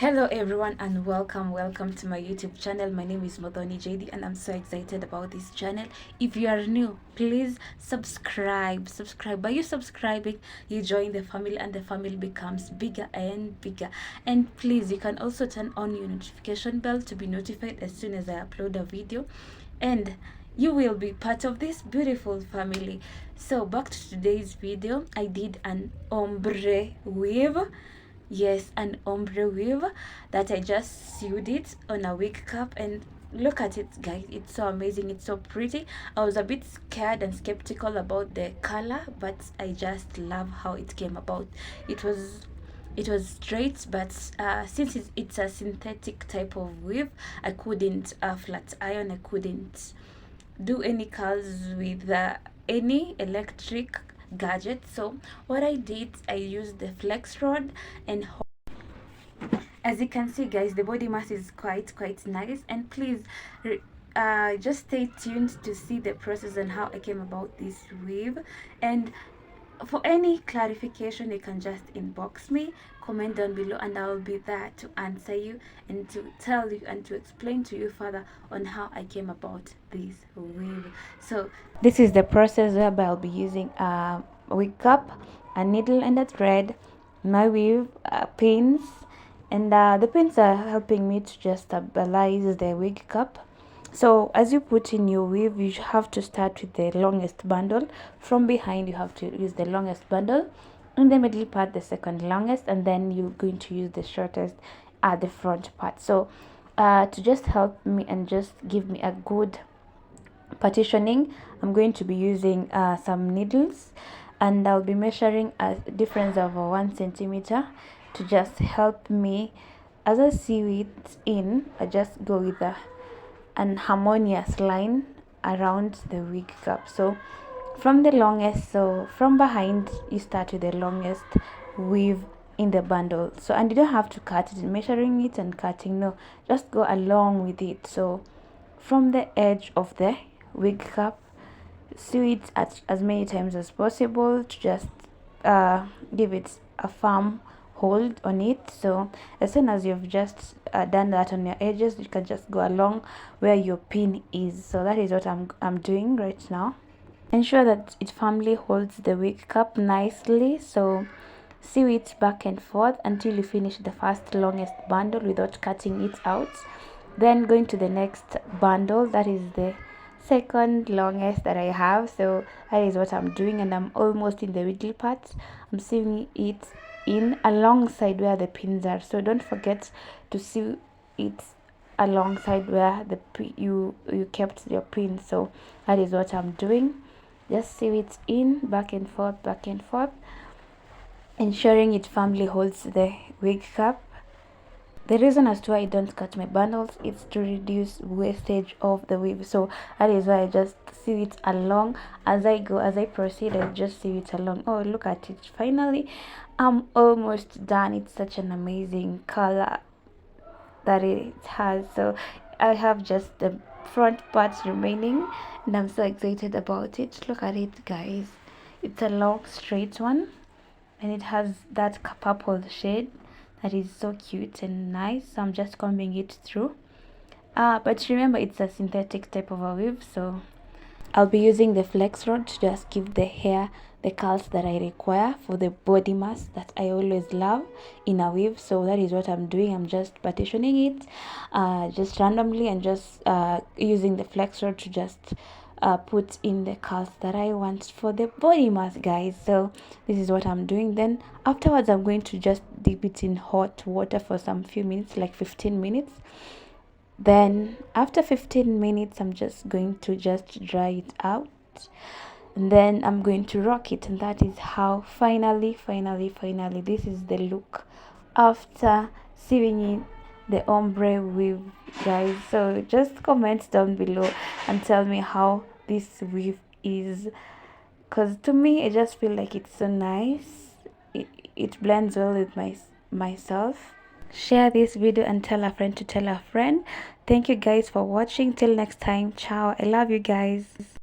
Hello everyone and welcome to my YouTube channel. My name is Modoni JD and I'm so excited about this channel. If you are new, please subscribe. By you subscribing, you join the family and the family becomes bigger and bigger. And please, you can also turn on your notification bell to be notified as soon as I upload a video, and you will be part of this beautiful family. So back to today's video. I did an ombre weave. Yes, an ombre weave that I just sewed it on a wig cap, and look at it guys, it's so amazing, it's so pretty. I was a bit scared and skeptical about the color, but I just love how it came about. It was straight, but since it's a synthetic type of weave, I couldn't flat iron, I couldn't do any curls with any electric gadget. So what I did, I used the flex rod, and as you can see guys, the body mass is quite nice. And please just stay tuned to see the process and how I came about this weave. And for any clarification, you can just inbox me, comment down below, and I'll be there to answer you and to tell you and to explain to you further on how I came about this weave. So this is the process whereby I'll be using a wig cup, a needle and a thread, my weave, pins, and the pins are helping me to just stabilize the wig cup. So as you put in your weave, you have to start with the longest bundle. From behind, you have to use the longest bundle. In the middle part, the second longest, and then you're going to use the shortest at the front part. So to just help me and just give me a good partitioning, I'm going to be using some needles, and I'll be measuring a difference of 1 centimeter to just help me as I sew it in. I just go with an harmonious line around the wig cap. So from the longest, so from behind, you start with the longest weave in the bundle. So, and you don't have to cut it, measuring it and cutting, no, just go along with it. So from the edge of the wig cap, sew it as many times as possible to just give it a firm hold on it. So as soon as you've just done that on your edges, you can just go along where your pin is. So that is what I'm doing right now. Ensure that it firmly holds the wig cap nicely. So sew it back and forth until you finish the first longest bundle without cutting it out. Then going to the next bundle, that is the second longest that I have. So that is what I'm doing, and I'm almost in the middle part. I'm sewing it in alongside where the pins are. So don't forget to sew it alongside where you kept your pin. So that is what I'm doing. Just sew it in back and forth, ensuring it firmly holds the wig cap. The reason as to why I don't cut my bundles is to reduce wastage of the weave. So that is why I just sew it along as I go. As I proceed, I just sew it along. Oh, look at it. Finally, I'm almost done. It's such an amazing color that it has. So I have just the front parts remaining, and I'm so excited about it. Look at it guys. It's a long straight one, and it has that purple shade that is so cute and nice. So I'm just combing it through, but remember, it's a synthetic type of a weave, so I'll be using the flex rod to just give the hair the curls that I require for the body mass that I always love in a weave. So that is what I'm doing. I'm just partitioning it just randomly, and just using the flex rod to just put in the curls that I want for the body mass, guys. So this is what I'm doing. Then afterwards, I'm going to just dip it in hot water for some few minutes, like 15 minutes. Then after 15 minutes, I'm just going to just dry it out, and then I'm going to rock it. And that is how finally this is the look after sewing in the ombre weave, guys. So just comment down below and tell me how this weave is, because to me, I just feel like it's so nice. It blends well with myself. Share this video and tell a friend to tell a friend. Thank you guys for watching. Till next time, ciao. I love you guys.